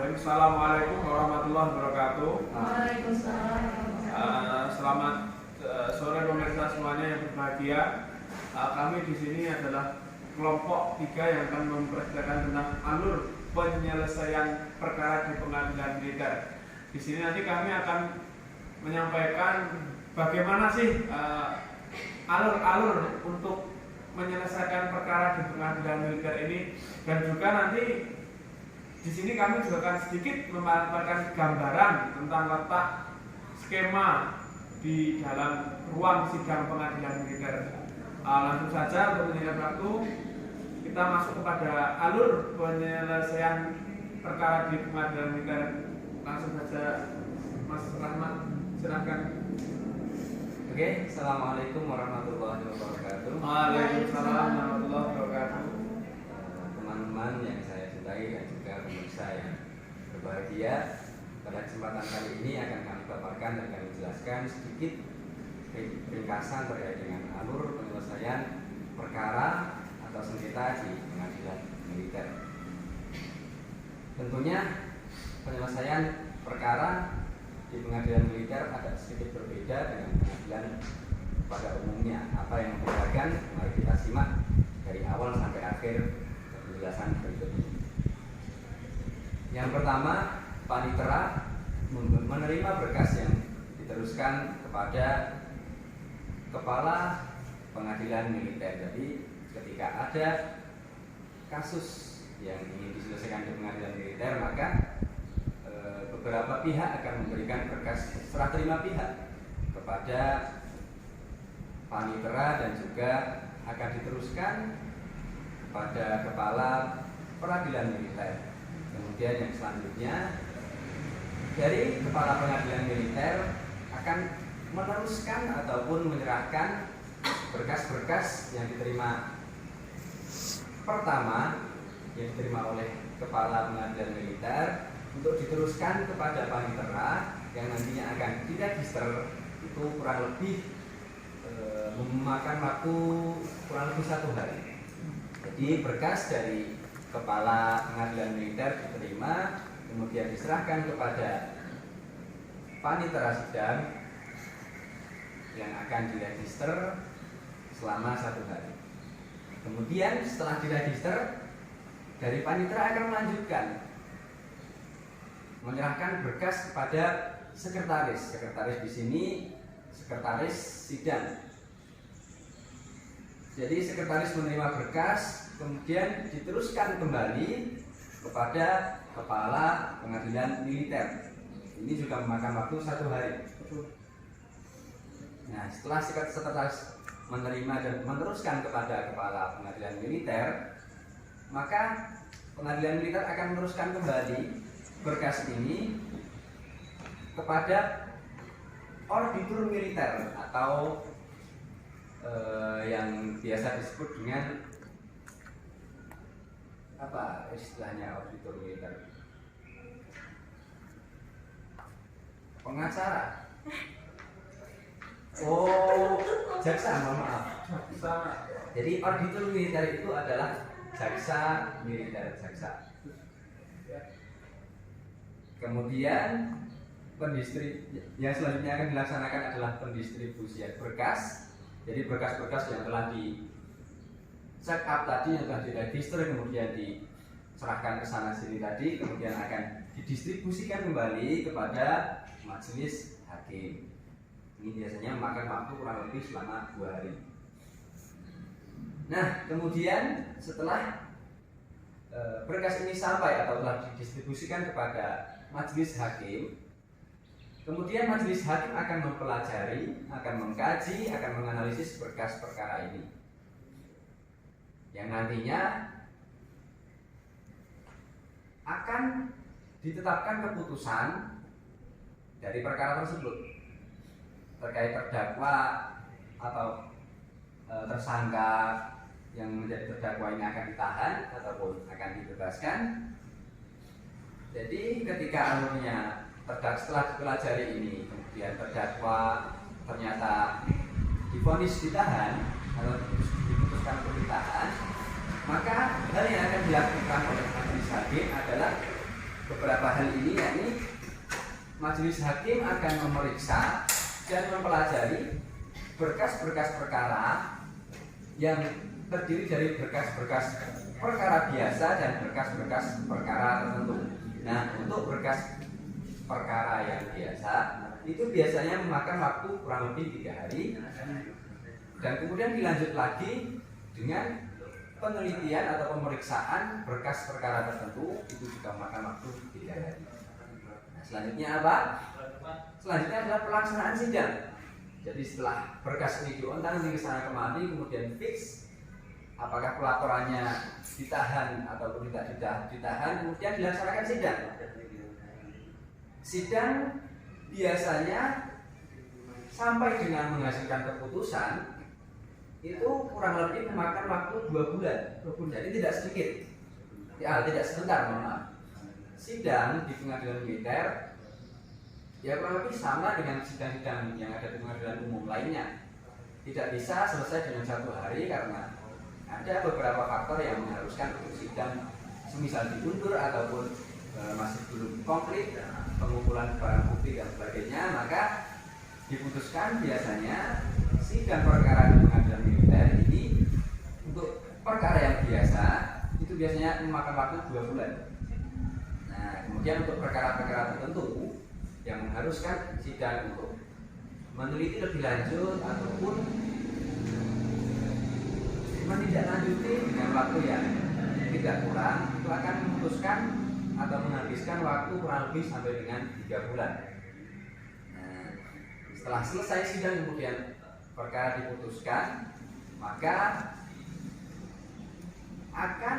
Assalamualaikum warahmatullahi wabarakatuh. Waalaikumsalam. Selamat sore pemirsa semuanya yang berbahagia. Kami di sini adalah kelompok 3 yang akan mempresentasikan tentang alur penyelesaian perkara di pengadilan militer. Di sini nanti kami akan menyampaikan bagaimana sih alur-alur untuk menyelesaikan perkara di pengadilan militer ini, dan juga nanti di sini kami juga akan sedikit memaparkan gambaran tentang letak skema di dalam ruang sidang pengadilan militer. Langsung saja untuk menyingkat waktu, kita masuk kepada alur penyelesaian perkara di pengadilan militer. Langsung saja, Mas Rahmat, silakan. Oke, Assalamualaikum warahmatullahi wabarakatuh. Waalaikumsalam warahmatullahi wabarakatuh. Teman-teman yang saya cintai dan juga pemirsa yang berbahagia, pada kesempatan kali ini akan kami paparkan dan kami jelaskan sedikit ringkasan terkait dengan alur penyelesaian perkara atau sengketa di pengadilan militer. Tentunya penyelesaian perkara di pengadilan militer agak sedikit berbeda dengan pengadilan pada umumnya. Apa yang membedakan? Mari kita simak dari awal sampai akhir penjelasan berikut ini. Yang pertama, panitera menerima berkas yang diteruskan kepada kepala pengadilan militer. Jadi ketika ada kasus yang ingin diselesaikan di pengadilan militer, maka beberapa pihak akan memberikan berkas serah terima pihak kepada panitera dan juga akan diteruskan kepada kepala peradilan militer. Kemudian yang selanjutnya dari kepala pengadilan militer akan meneruskan ataupun menyerahkan berkas-berkas yang diterima pertama yang diterima oleh kepala pengadilan militer untuk diteruskan kepada panitera yang nantinya akan diregister. Itu kurang lebih memakan waktu kurang lebih 1 hari. Jadi berkas dari kepala pengadilan militer diterima, kemudian diserahkan kepada panitera sidang yang akan diregister selama 1 hari. Kemudian setelah diregister, dari panitera akan melanjutkan menyerahkan berkas kepada sekretaris. Sekretaris di sini sekretaris sidang. Jadi sekretaris menerima berkas, kemudian diteruskan kembali kepada kepala pengadilan militer. Ini juga memakan waktu 1 hari. Nah, setelah sekretaris menerima dan meneruskan kepada kepala pengadilan militer, maka pengadilan militer akan meneruskan kembali berkas ini kepada auditor militer atau yang biasa disebut dengan apa istilahnya auditor militer? Pengacara. Oh, jaksa, mohon maaf. Jadi auditor militer itu adalah jaksa militer, jaksa. Kemudian yang selanjutnya akan dilaksanakan adalah pendistribusian berkas. Jadi berkas-berkas yang telah di check up tadi, yang telah diregister, kemudian diserahkan ke sana sini tadi, kemudian akan didistribusikan kembali kepada majelis hakim. Ini biasanya memakan waktu kurang lebih selama 2 hari. Nah, kemudian setelah berkas ini sampai atau telah didistribusikan kepada majelis hakim, kemudian majelis hakim akan mempelajari, akan mengkaji, akan menganalisis berkas perkara ini, yang nantinya akan ditetapkan keputusan dari perkara tersebut terkait terdakwa atau tersangka yang menjadi terdakwa ini akan ditahan ataupun akan dibebaskan. Jadi ketika alurnya setelah dipelajari ini, kemudian terdakwa ternyata divonis ditahan atau diputuskan untuk ditahan, maka hal yang akan dilakukan oleh majelis hakim adalah beberapa hal ini, yakni majelis hakim akan memeriksa dan mempelajari berkas-berkas perkara yang terdiri dari berkas-berkas perkara biasa dan berkas-berkas perkara tertentu. Nah, untuk berkas perkara yang biasa itu biasanya memakan waktu kurang lebih 3 hari, dan kemudian dilanjut lagi dengan penelitian atau pemeriksaan berkas perkara tertentu, itu juga memakan waktu 3 hari. Nah, selanjutnya apa? Selanjutnya adalah pelaksanaan sidang. Jadi setelah berkas ini diuntang ke sana kemari, kemudian fix apakah pelaporannya ditahan ataupun tidak ditahan, kemudian dilaksanakan sidang. Sidang biasanya sampai dengan menghasilkan keputusan itu kurang lebih memakan waktu 2 bulan. Jadi tidak sedikit, ya tidak sebentar, mohon maaf. Sidang di pengadilan militer ya kurang lebih sama dengan sidang-sidang yang ada di pengadilan umum lainnya. Tidak bisa selesai dengan 1 hari karena ada beberapa faktor yang mengharuskan untuk sidang semisal diundur ataupun masih belum komplit pengumpulan barang bukti dan sebagainya, maka diputuskan biasanya sidang perkara di pengadilan militer ini untuk perkara yang biasa itu biasanya memakan waktu 2 bulan. Nah, kemudian untuk perkara-perkara tertentu yang mengharuskan sidang untuk meneliti lebih lanjut ataupun menindaklanjuti dengan waktu yang tidak kurang, itu akan memutuskan atau menghabiskan waktu kurang lebih sampai dengan 3 bulan. Nah, setelah selesai sidang kemudian perkara diputuskan, maka akan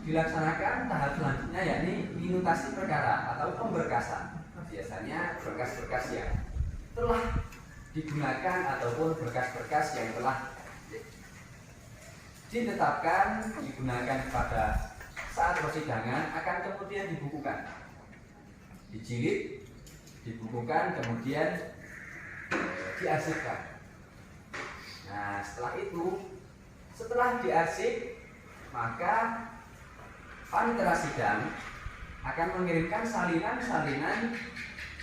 dilaksanakan tahap selanjutnya, yakni minutasi perkara atau pemberkasan. Biasanya berkas-berkas yang telah digunakan ataupun berkas-berkas yang telah ditetapkan digunakan pada saat persidangan akan kemudian dibukukan, dijilid, dibukukan, kemudian diarsipkan. Nah, setelah diarsip, maka panitera sidang akan mengirimkan salinan-salinan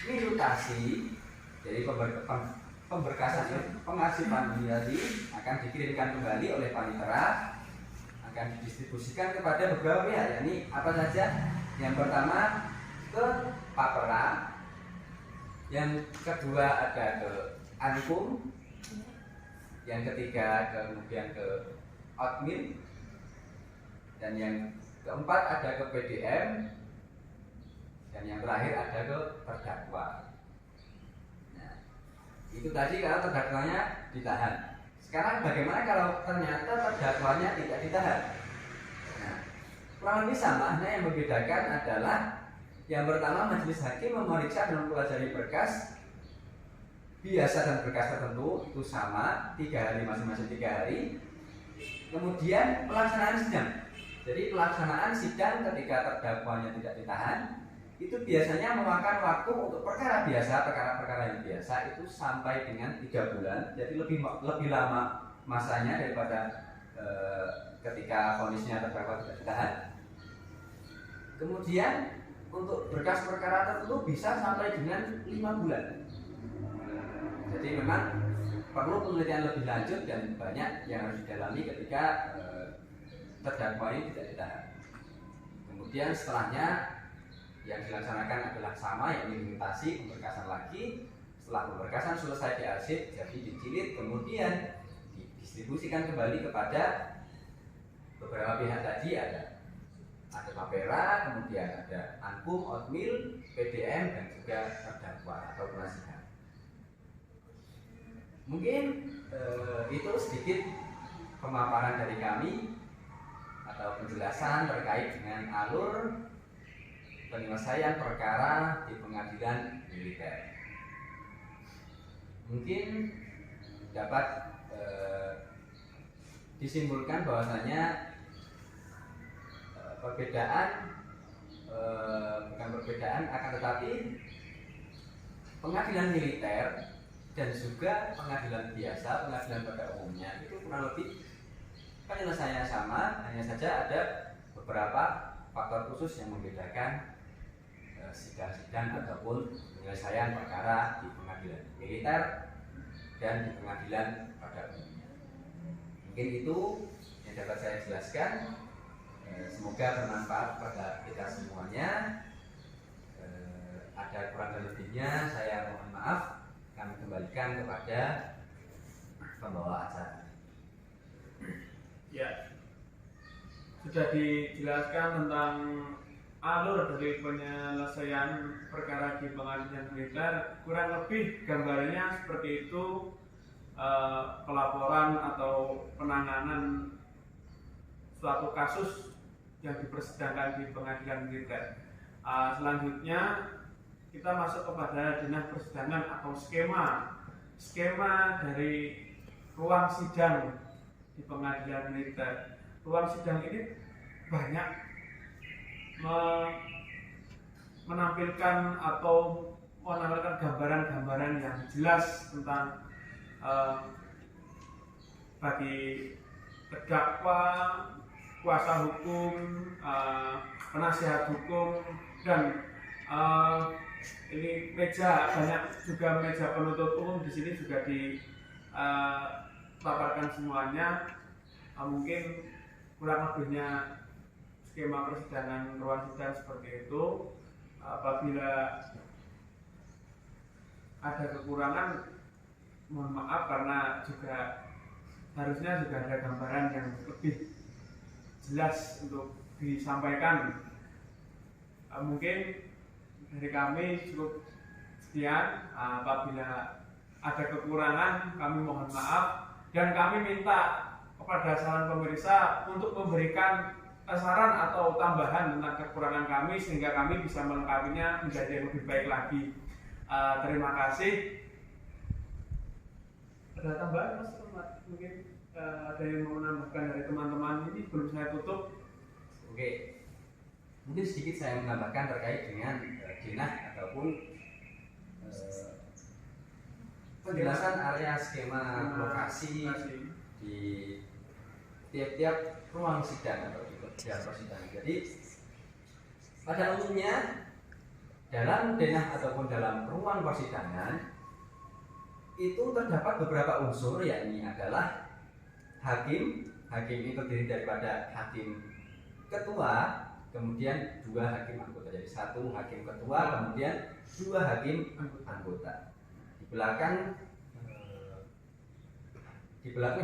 minutasi dari pemberkasan pengarsipan ini tadi akan dikirimkan kembali oleh panitera, akan didistribusikan kepada beberapa pihak, yakni apa saja? Yang pertama ke Papera, yang kedua ada ke Ankum, yang ketiga kemudian ke Admin, dan yang keempat ada ke PDM, dan yang terakhir ada ke terdakwa. Nah, itu tadi kalau terdakwanya ditahan. Sekarang bagaimana kalau ternyata terdakwanya tidak ditahan? Nah, kurang lebih sama. Nah, yang membedakan adalah yang pertama, majelis hakim memeriksa dan mempelajari berkas biasa dan berkas tertentu itu sama, 3 hari masing-masing 3 hari. Kemudian pelaksanaan sidang. Jadi pelaksanaan sidang ketika terdakwanya tidak ditahan itu biasanya memakan waktu untuk perkara biasa, perkara-perkara yang biasa itu sampai dengan 3 bulan. Jadi lebih lama masanya daripada ketika vonisnya terdakwa tidak ditahan. Kemudian untuk berkas perkara tertentu bisa sampai dengan 5 bulan. Jadi memang perlu penelitian lebih lanjut dan banyak yang harus didalami ketika terdakwa ini tidak ditahan. Kemudian setelahnya yang dilaksanakan adalah sama, yakni minutasi, pemberkasan lagi. Setelah pemberkasan selesai diarsip, jadi dijilid, kemudian didistribusikan kembali kepada beberapa pihak tadi, ada Papera, kemudian ada Ankum, Otmil, PDM, dan juga terdakwa atau penasihat. Mungkin itu sedikit pemaparan dari kami atau penjelasan terkait dengan alur penyelesaian perkara di pengadilan militer. Mungkin dapat disimpulkan bahwasanya bukan perbedaan, akan tetapi pengadilan militer dan juga pengadilan biasa, pengadilan pada umumnya itu kurang lebih penyelesaiannya sama, hanya saja ada beberapa faktor khusus yang membedakan sidang ataupun penyelesaian perkara di pengadilan militer dan di pengadilan pada umumnya. Mungkin itu yang dapat saya jelaskan. Semoga bermanfaat pada kita semuanya. Ada kurang dan lebihnya saya mohon maaf. Kami kembalikan kepada pembawa acara. Ya, sudah dijelaskan tentang alur dari penyelesaian perkara di pengadilan militer. Kurang lebih gambarnya seperti itu. Pelaporan atau penanganan suatu kasus yang dipersidangkan di pengadilan militer. Selanjutnya kita masuk kepada denah persidangan atau skema dari ruang sidang di pengadilan militer. Ruang sidang ini banyak menampilkan atau menampilkan gambaran-gambaran yang jelas tentang bagi terdakwa, kuasa hukum, penasihat hukum, dan ini meja, banyak juga meja penuntut umum di sini juga dipaparkan semuanya. Mungkin kurang lebihnya skema persidangan ruang sidang seperti itu. Apabila ada kekurangan, mohon maaf, karena juga harusnya juga ada gambaran yang lebih jelas untuk disampaikan. Mungkin dari kami cukup sekian. Apabila ada kekurangan, kami mohon maaf, dan kami minta kepada saran pemirsa untuk memberikan saran atau tambahan tentang kekurangan kami sehingga kami bisa melengkapinya menjadi lebih baik lagi. Terima kasih. Ada tambahan Mas? Mungkin ada yang mau menambahkan dari teman-teman ini belum saya tutup. Oke, mungkin sedikit saya menambahkan terkait dengan denah ataupun penjelasan area skema lokasi di tiap-tiap ruang sidang atau di tiap persidangan. Jadi pada umumnya dalam denah ataupun dalam ruang persidangan itu terdapat beberapa unsur, yakni adalah hakim ini terdiri daripada hakim ketua, kemudian 2 hakim anggota. Jadi 1 hakim ketua, kemudian 2 hakim anggota. Di belakang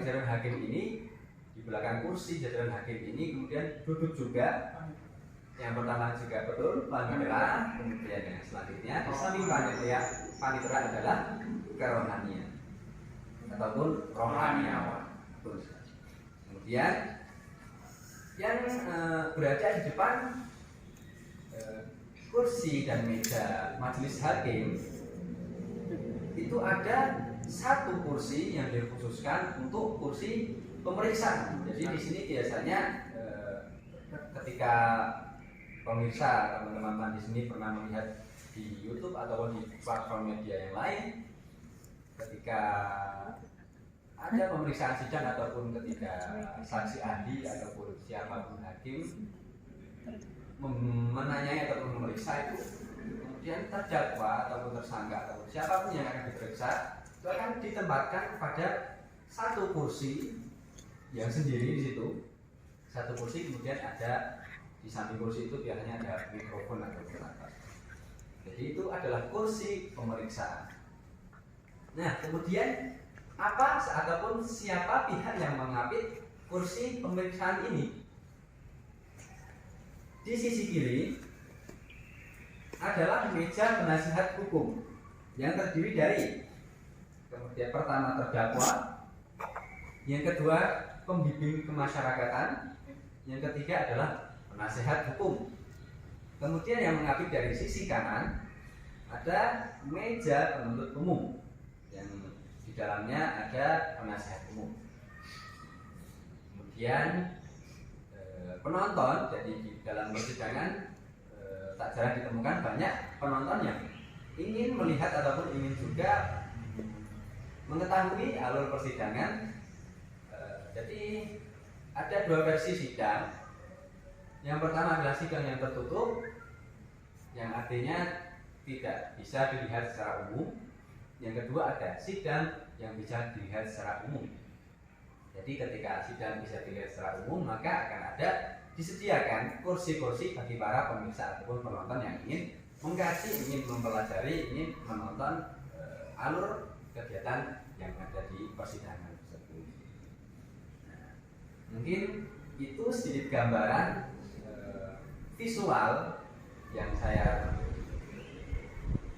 jajaran hakim ini, di belakang kursi jajaran hakim ini kemudian duduk juga yang pertama juga betul panitera, kemudian yang selanjutnya di samping panitera adalah kerohanian ataupun rohaniawan. Kemudian yang berada di depan kursi dan meja majelis hakim itu ada 1 kursi yang dikhususkan untuk kursi pemeriksa. Jadi di sini biasanya ketika pemirsa, teman-teman di sini pernah melihat di YouTube ataupun di platform media yang lain, ketika ada pemeriksaan sidang ataupun ketika saksi ahli ataupun siapapun hakim menanyai ataupun memeriksa itu, kemudian terdakwa ataupun tersangka ataupun siapapun yang akan diperiksa itu akan ditempatkan pada 1 kursi yang sendiri di situ. 1 kursi, kemudian ada di samping kursi itu biasanya ada mikrofon atau atas. Jadi itu adalah kursi pemeriksaan. Nah, kemudian apa ataupun siapa pihak yang mengapit kursi pemeriksaan ini? Di sisi kiri adalah meja penasihat hukum yang terdiri dari kemudian pertama terdakwa, yang kedua pembimbing kemasyarakatan, yang ketiga adalah penasihat hukum. Kemudian yang mengapit dari sisi kanan ada meja penuntut umum yang di dalamnya ada penasihat umum. Kemudian penonton, jadi di dalam persidangan tak jarang ditemukan banyak penonton yang ingin melihat ataupun ingin juga mengetahui alur persidangan. Jadi ada 2 versi sidang. Yang pertama adalah sidang yang tertutup, yang artinya tidak bisa dilihat secara umum. Yang kedua ada sidang yang bisa dilihat secara umum. Jadi ketika sidang bisa dilihat secara umum, maka akan ada disediakan kursi-kursi bagi para pemirsa ataupun penonton yang ingin mengkaji, ingin mempelajari, ingin menonton alur kegiatan yang ada di persidangan tersebut. Nah, mungkin itu sedikit gambaran visual yang saya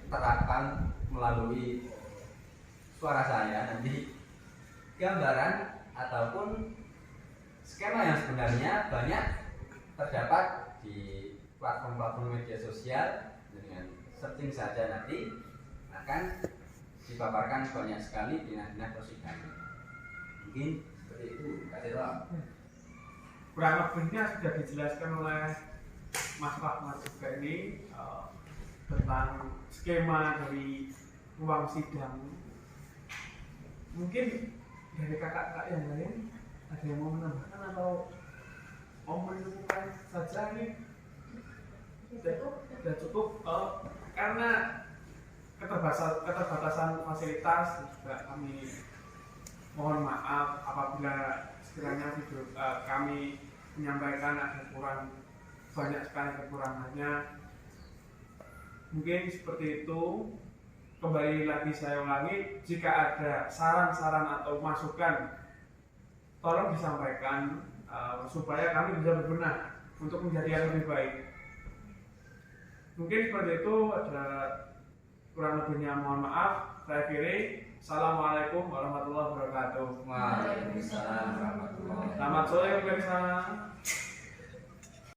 terapkan melalui suara saya. Nanti gambaran ataupun skema yang sebenarnya banyak terdapat di platform-platform media sosial. Dengan searching saja nanti akan dipaparkan banyak sekali dinah-dinah persidangan. Mungkin seperti itu, Kak Rom. Kurang lebihnya sudah dijelaskan oleh Mas Rahmat juga ini tentang skema dari ruang sidang. Mungkin dari kakak-kakak yang lain ada yang mau menambahkan atau mau menemukan saja ini sudah cukup karena keterbatasan fasilitas juga kami mohon maaf apabila sekiranya video kami menyampaikan ada banyak sekali kekurangannya. Mungkin seperti itu. Kembali lagi saya ulangi, jika ada saran-saran atau masukan tolong disampaikan supaya kami bisa berbenah untuk menjadi yang lebih baik. Mungkin seperti itu, ada kurang lebihnya mohon maaf. Saya akhiri. Assalamualaikum warahmatullahi wabarakatuh. Waalaikumsalam warahmatullahi wabarakatuh. Selamat sore pemirsa.